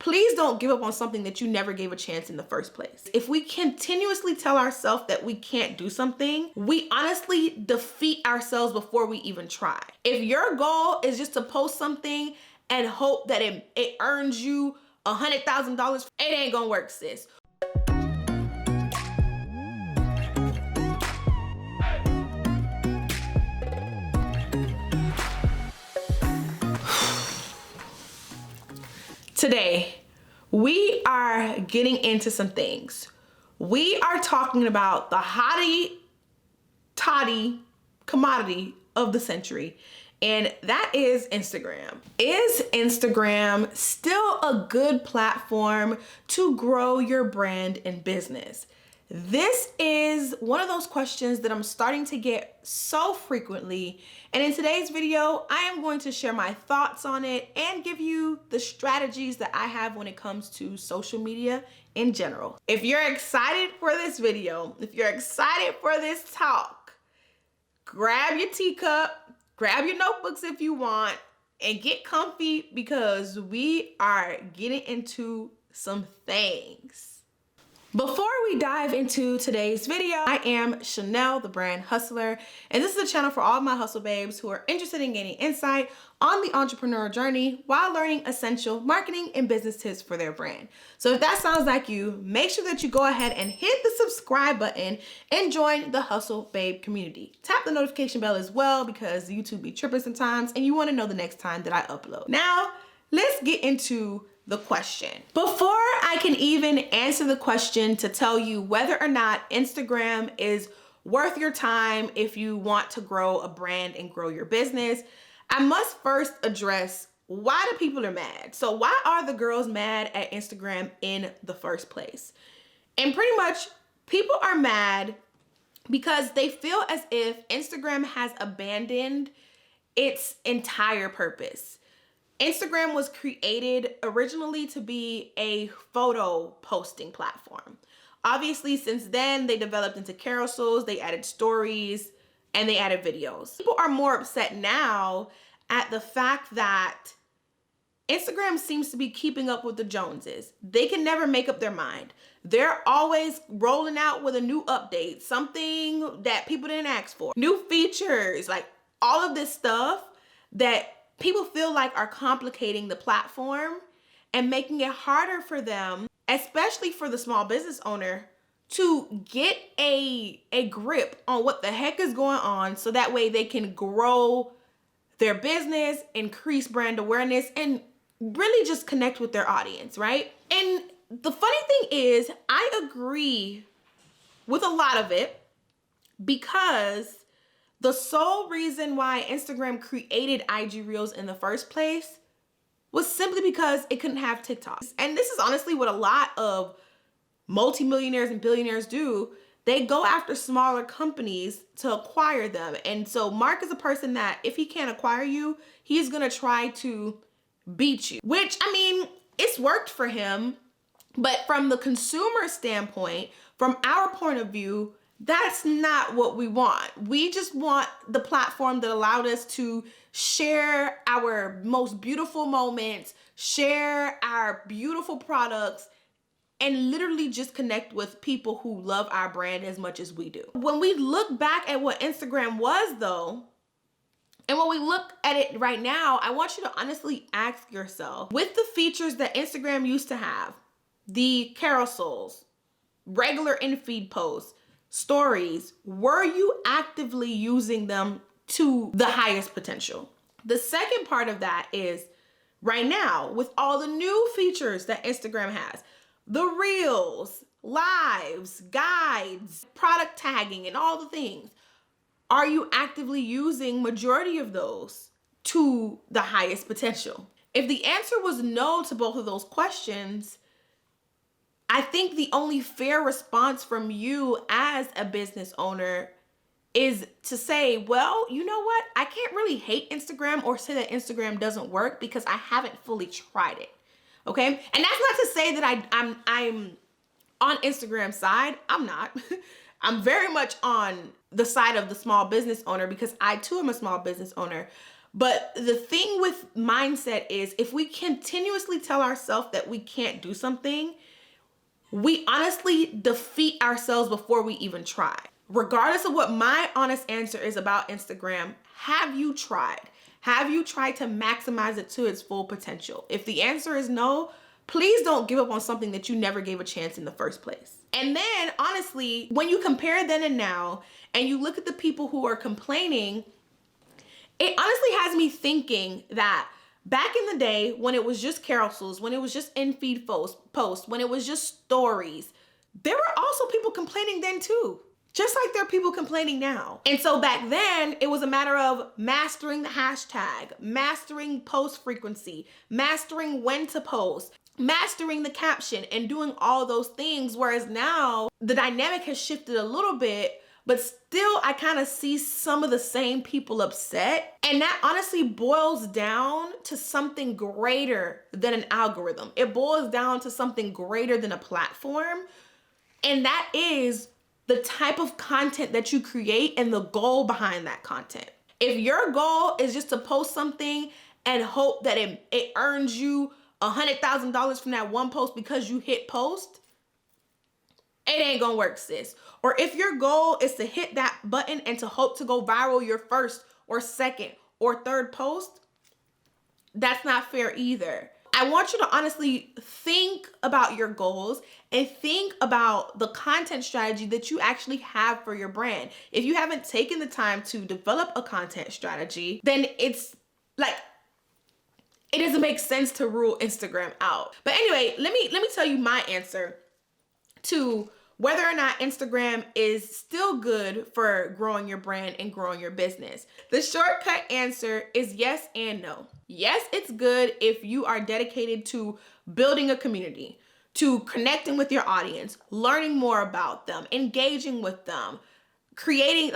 Please don't give up on something that you never gave a chance in the first place. If we continuously tell ourselves that we can't do something, we honestly defeat ourselves before we even try. If your goal is just to post something and hope that it earns you $100,000, it ain't gonna work, sis. Today, we are getting into some things. We are talking about the hottie toddy commodity of the century, and that is Instagram. Is Instagram still a good platform to grow your brand and business? This is one of those questions that I'm starting to get so frequently. And in today's video, I am going to share my thoughts on it and give you the strategies that I have when it comes to social media in general. If you're excited for this video, if you're excited for this talk, grab your teacup, grab your notebooks if you want, and get comfy because we are getting into some things. Before we dive into today's video, I am Chanel, the brand hustler, and this is a channel for all my hustle babes who are interested in gaining insight on the entrepreneurial journey while learning essential marketing and business tips for their brand. So if that sounds like you, make sure that you go ahead and hit the subscribe button and join the Hustle Babe community. Tap the notification bell as well because YouTube be tripping sometimes and you want to know the next time that I upload. Now, let's get into the question. Before I can even answer the question to tell you whether or not Instagram is worth your time if you want to grow a brand and grow your business, I must first address why do people are mad. So why are the girls mad at Instagram in the first place? And pretty much people are mad because they feel as if Instagram has abandoned its entire purpose. Instagram was created originally to be a photo posting platform. Obviously, since then, they developed into carousels, they added stories, and they added videos. People are more upset now at the fact that Instagram seems to be keeping up with the Joneses. They can never make up their mind. They're always rolling out with a new update, something that people didn't ask for, new features, like all of this stuff that people feel like are complicating the platform and making it harder for them, especially for the small business owner, to get a grip on what the heck is going on so that way they can grow their business, increase brand awareness, and really just connect with their audience, right? And the funny thing is, I agree with a lot of it because the sole reason why Instagram created IG Reels in the first place was simply because it couldn't have TikTok. And this is honestly what a lot of multimillionaires and billionaires do. They go after smaller companies to acquire them. And so Mark is a person that if he can't acquire you, he's gonna try to beat you. Which, I mean, it's worked for him. But from the consumer standpoint, from our point of view, that's not what we want. We just want the platform that allowed us to share our most beautiful moments, share our beautiful products, and literally just connect with people who love our brand as much as we do. When we look back at what Instagram was though, and when we look at it right now, I want you to honestly ask yourself, with the features that Instagram used to have, the carousels, regular in-feed posts, stories, were you actively using them to the highest potential? The second part of that is right now with all the new features that Instagram has, the reels, lives, guides, product tagging, and all the things, are you actively using majority of those to the highest potential? If the answer was no to both of those questions, I think the only fair response from you as a business owner is to say, well, you know what? I can't really hate Instagram or say that Instagram doesn't work because I haven't fully tried it. Okay? And that's not to say that I'm on Instagram's side. I'm not. I'm very much on the side of the small business owner because I too am a small business owner. But the thing with mindset is if we continuously tell ourselves that we can't do something, we honestly defeat ourselves before we even try. Regardless of what my honest answer is about Instagram, have you tried? Have you tried to maximize it to its full potential? If the answer is no, please don't give up on something that you never gave a chance in the first place. And then honestly, when you compare then and now, and you look at the people who are complaining, it honestly has me thinking that back in the day when it was just carousels, when it was just in-feed posts, when it was just stories, there were also people complaining then too. Just like there are people complaining now. And so back then, it was a matter of mastering the hashtag, mastering post frequency, mastering when to post, mastering the caption, and doing all those things. Whereas now, the dynamic has shifted a little bit, but still I kind of see some of the same people upset. And that honestly boils down to something greater than an algorithm. It boils down to something greater than a platform. And that is the type of content that you create and the goal behind that content. If your goal is just to post something and hope that it earns you $100,000 from that one post because you hit post, it ain't gonna work, sis. Or if your goal is to hit that button and to hope to go viral your first or second or third post, that's not fair either. I want you to honestly think about your goals and think about the content strategy that you actually have for your brand. If you haven't taken the time to develop a content strategy, then it's like, it doesn't make sense to rule Instagram out. But anyway, let me tell you my answer to whether or not Instagram is still good for growing your brand and growing your business. The shortcut answer is yes and no. Yes, it's good if you are dedicated to building a community, to connecting with your audience, learning more about them, engaging with them, creating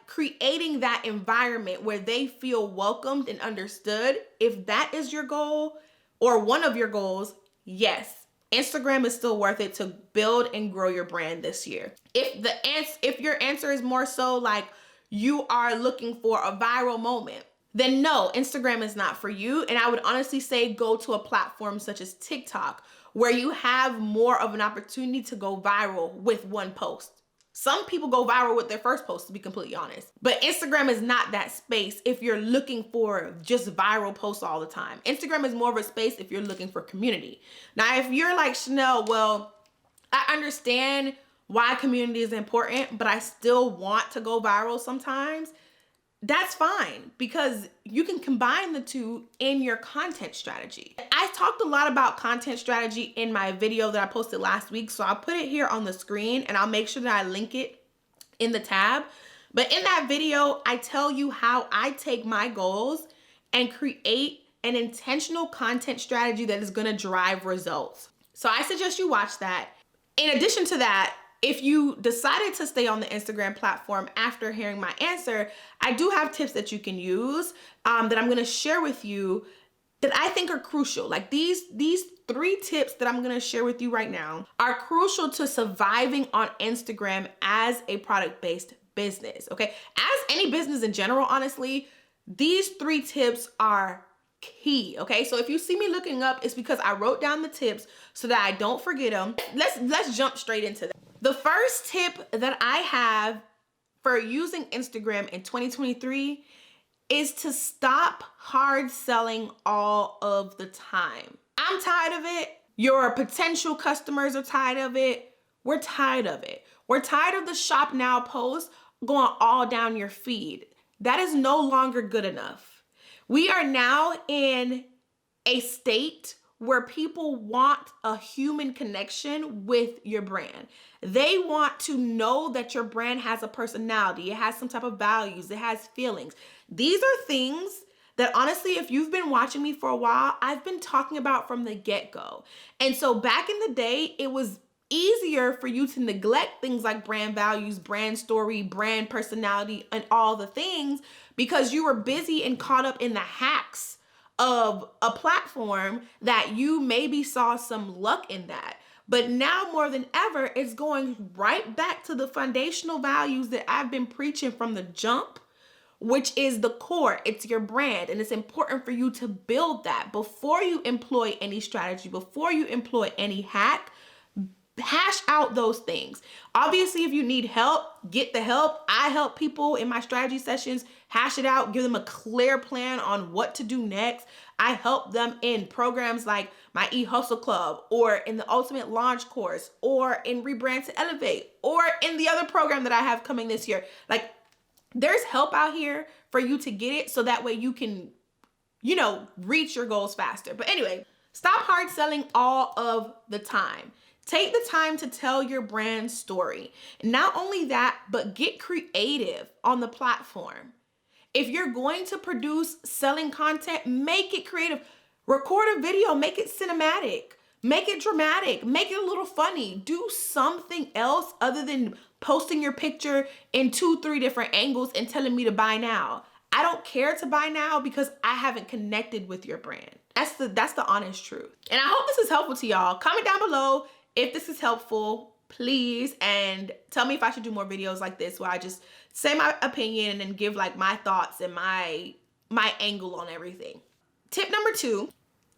creating that environment where they feel welcomed and understood. If that is your goal or one of your goals, yes, Instagram is still worth it to build and grow your brand this year. If your answer is more so like you are looking for a viral moment, then no, Instagram is not for you. And I would honestly say go to a platform such as TikTok, where you have more of an opportunity to go viral with one post. Some people go viral with their first post, to be completely honest. But Instagram is not that space if you're looking for just viral posts all the time. Instagram is more of a space if you're looking for community. Now, if you're like, Chanel, well, I understand why community is important, but I still want to go viral sometimes, that's fine, because you can combine the two in your content strategy. I talked a lot about content strategy in my video that I posted last week, so I'll put it here on the screen and I'll make sure that I link it in the tab. But in that video, I tell you how I take my goals and create an intentional content strategy that is gonna drive results. So I suggest you watch that. In addition to that, if you decided to stay on the Instagram platform after hearing my answer, I do have tips that you can use that I'm gonna share with you that I think are crucial. Like these 3 tips that I'm gonna share with you right now are crucial to surviving on Instagram as a product-based business, okay? As any business in general, honestly, these 3 tips are key, okay? So if you see me looking up, it's because I wrote down the tips so that I don't forget them. Let's jump straight into that. The first tip that I have for using Instagram in 2023 is to stop hard selling all of the time. I'm tired of it. Your potential customers are tired of it. We're tired of it. We're tired of the shop now posts going all down your feed. That is no longer good enough. We are now in a state where people want a human connection with your brand. They want to know that your brand has a personality, it has some type of values, it has feelings. These are things that honestly, if you've been watching me for a while, I've been talking about from the get-go. And so back in the day, it was easier for you to neglect things like brand values, brand story, brand personality, and all the things because you were busy and caught up in the hacks of a platform that you maybe saw some luck in that. But now more than ever, it's going right back to the foundational values that I've been preaching from the jump which is the core. It's your brand. And it's important for you to build that before you employ any strategy, before you employ any hack. Hash out those things. Obviously, if you need help, get the help. I help people in my strategy sessions hash it out, give them a clear plan on what to do next. I help them in programs like my e-hustle club, or in the ultimate launch course, or in rebrand to elevate, or in the other program that I have coming this year. Like, there's help out here for you to get it, so that way you can, reach your goals faster. But anyway, stop hard selling all of the time. Take the time to tell your brand story. Not only that, but get creative on the platform. If you're going to produce selling content, make it creative. Record a video, make it cinematic, make it dramatic, make it a little funny. Do something else other than posting your picture in 2-3 different angles and telling me to buy now. I don't care to buy now because I haven't connected with your brand. That's the honest truth. And I hope this is helpful to y'all. Comment down below if this is helpful, please, and tell me if I should do more videos like this where I just say my opinion and give like my thoughts and my angle on everything. Tip number 2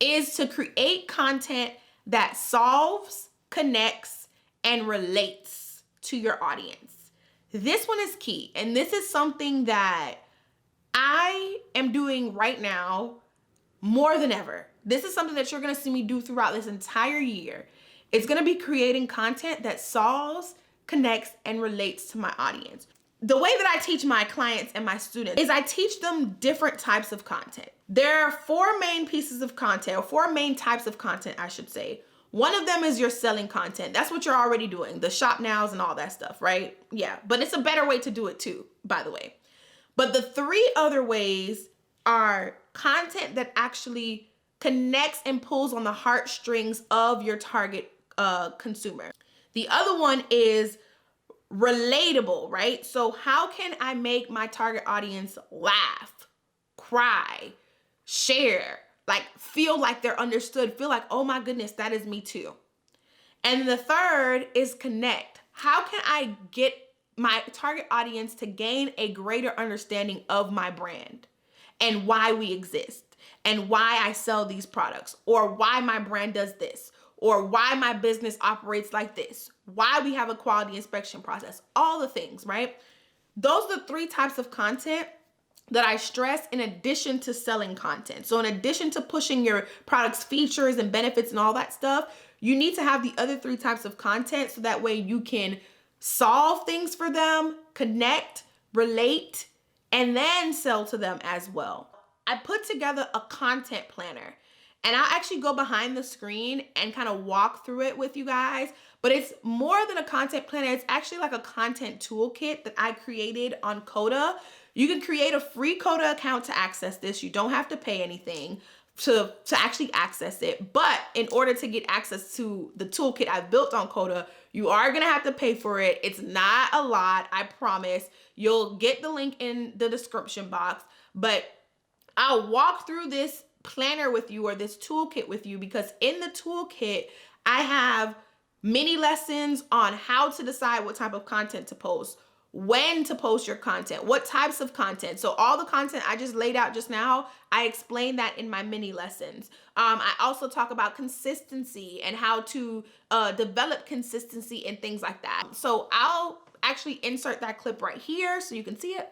is to create content that solves, connects, and relates to your audience. This one is key, and this is something that I am doing right now more than ever. This is something that you're gonna see me do throughout this entire year. It's gonna be creating content that solves, connects, and relates to my audience. The way that I teach my clients and my students is I teach them different types of content. There are 4 main pieces of content, or 4 main types of content, I should say. One of them is your selling content. That's what you're already doing, the shop nows and all that stuff, right? Yeah, but it's a better way to do it too, by the way. But the 3 other ways are content that actually connects and pulls on the heartstrings of your target consumer. The other one is relatable, right? So how can I make my target audience laugh, cry, share, like feel like they're understood, feel like, oh my goodness, that is me too. And the third is connect. How can I get my target audience to gain a greater understanding of my brand and why we exist and why I sell these products, or why my brand does this, or why my business operates like this, why we have a quality inspection process, all the things, right? Those are the 3 types of content that I stress in addition to selling content. So in addition to pushing your product's features and benefits and all that stuff, you need to have the other 3 types of content so that way you can solve things for them, connect, relate, and then sell to them as well. I put together a content planner, and I'll actually go behind the screen and kind of walk through it with you guys. But it's more than a content planner. It's actually like a content toolkit that I created on Coda. You can create a free Coda account to access this. You don't have to pay anything to actually access it. But in order to get access to the toolkit I built on Coda, you are gonna have to pay for it. It's not a lot, I promise. You'll get the link in the description box, but I'll walk through this planner with you, or this toolkit with you, because in the toolkit, I have mini lessons on how to decide what type of content to post, when to post your content, what types of content. So all the content I just laid out just now, I explain that in my mini lessons. I also talk about consistency and how to develop consistency and things like that. So I'll actually insert that clip right here so you can see it.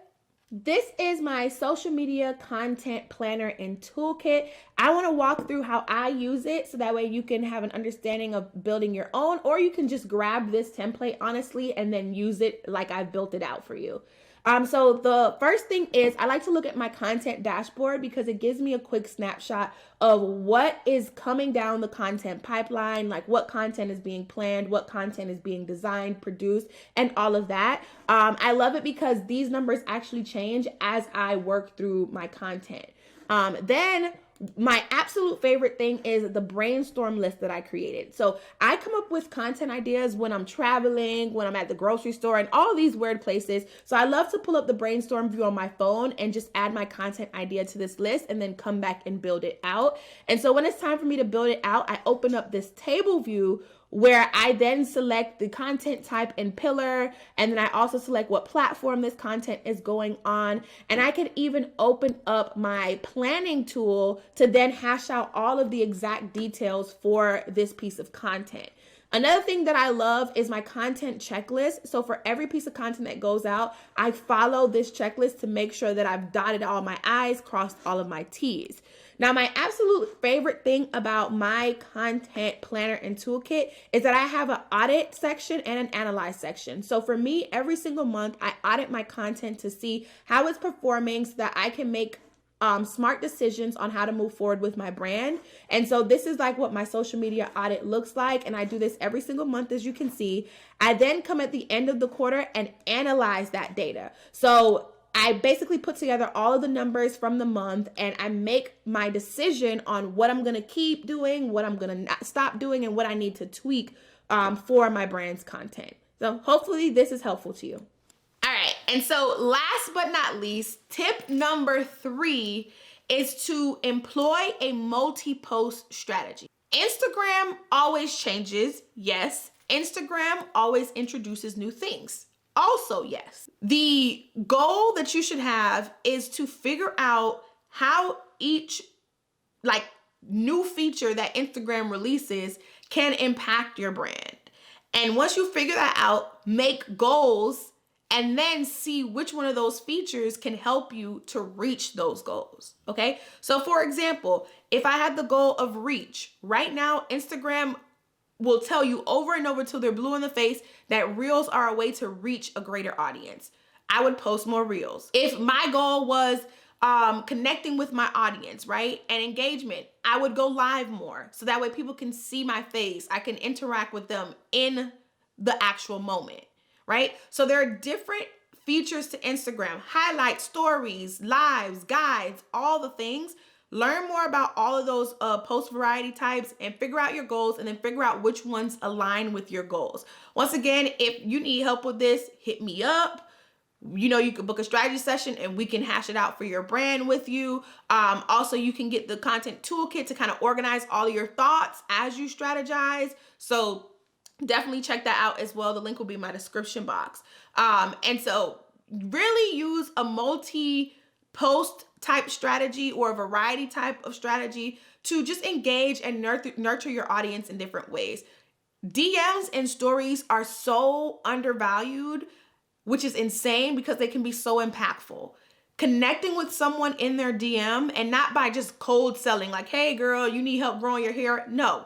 This is my social media content planner and toolkit. I want to walk through how I use it so that way you can have an understanding of building your own, or you can just grab this template, honestly, and then use it like I built it out for you. So the first thing is I like to look at my content dashboard because it gives me a quick snapshot of what is coming down the content pipeline, like what content is being planned, what content is being designed, produced, and all of that. I love it because these numbers actually change as I work through my content. Then my absolute favorite thing is the brainstorm list that I created. So I come up with content ideas when I'm traveling, when I'm at the grocery store, and all these weird places. So I love to pull up the brainstorm view on my phone and just add my content idea to this list and then come back and build it out. And so when it's time for me to build it out, I open up this table view where I then select the content type and pillar, and then I also select what platform this content is going on. And I can even open up my planning tool to then hash out all of the exact details for this piece of content. Another thing that I love is my content checklist. So for every piece of content that goes out, I follow this checklist to make sure that I've dotted all my I's, crossed all of my T's. Now, my absolute favorite thing about my content planner and toolkit is that I have an audit section and an analyze section. So for me, every single month, I audit my content to see how it's performing so that I can make smart decisions on how to move forward with my brand. And so this is like what my social media audit looks like. And I do this every single month, as you can see. I then come at the end of the quarter and analyze that data. So I basically put together all of the numbers from the month, and I make my decision on what I'm going to keep doing, what I'm going to stop doing, and what I need to tweak for my brand's content. So hopefully this is helpful to you. All right, and so last but not least, tip number 3 is to employ a multi-post strategy. Instagram always changes, yes. Instagram always introduces new things. Also, yes. The goal that you should have is to figure out how each new feature that Instagram releases can impact your brand. And once you figure that out, make goals and then see which one of those features can help you to reach those goals, okay? So for example, if I had the goal of reach, right now Instagram will tell you over and over till they're blue in the face that reels are a way to reach a greater audience. I would post more reels. If my goal was connecting with my audience, right, and engagement, I would go live more so that way people can see my face. I can interact with them in the actual moment, right? So there are different features to Instagram: highlights, stories, lives, guides, all the things. Learn more about all of those post variety types and figure out your goals, and then figure out which ones align with your goals. Once again, if you need help with this, hit me up. You can book a strategy session and we can hash it out for your brand with you. Also, you can get the content toolkit to kind of organize all of your thoughts as you strategize. So definitely check that out as well. The link will be in my description box. And so really use a multi-post type strategy or a variety type of strategy to just engage and nurture your audience in different ways. DMs and stories are so undervalued, which is insane because they can be so impactful. Connecting with someone in their DM, and not by just cold selling like, hey girl, you need help growing your hair. No,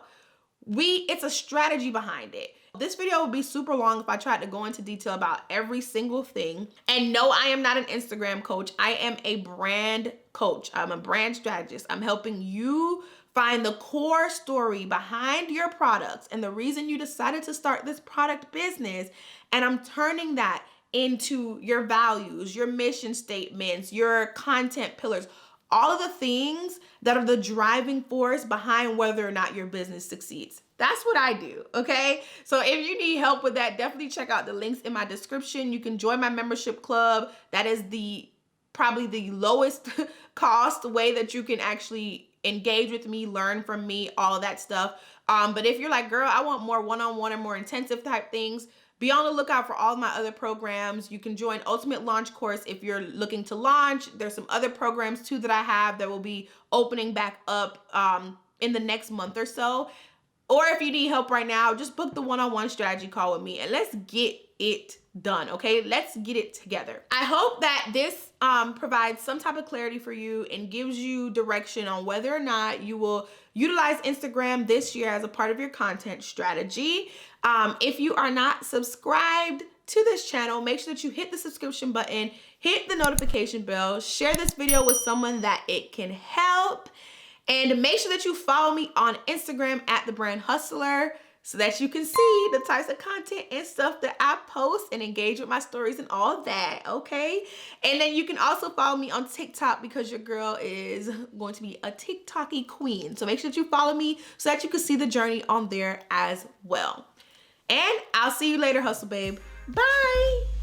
it's a strategy behind it. This video would be super long if I tried to go into detail about every single thing. And no, I am not an Instagram coach. I am a brand coach. I'm a brand strategist. I'm helping you find the core story behind your products and the reason you decided to start this product business. And I'm turning that into your values, your mission statements, your content pillars, all of the things that are the driving force behind whether or not your business succeeds. That's what I do, okay? So if you need help with that, definitely check out the links in my description. You can join my membership club. That is probably the lowest cost way that you can actually engage with me, learn from me, all of that stuff. But if you're like, girl, I want more one-on-one or more intensive type things, be on the lookout for all of my other programs. You can join Ultimate Launch Course if you're looking to launch. There's some other programs too that I have that will be opening back up in the next month or so. Or if you need help right now, just book the one-on-one strategy call with me and let's get it done, okay? Let's get it together. I hope that this provides some type of clarity for you and gives you direction on whether or not you will utilize Instagram this year as a part of your content strategy. If you are not subscribed to this channel, make sure that you hit the subscription button, hit the notification bell, share this video with someone that it can help, and make sure that you follow me on Instagram at The Brand Hustler so that you can see the types of content and stuff that I post and engage with my stories and all of that, okay? And then you can also follow me on TikTok because your girl is going to be a TikToky queen. So make sure that you follow me so that you can see the journey on there as well. And I'll see you later, Hustle Babe. Bye.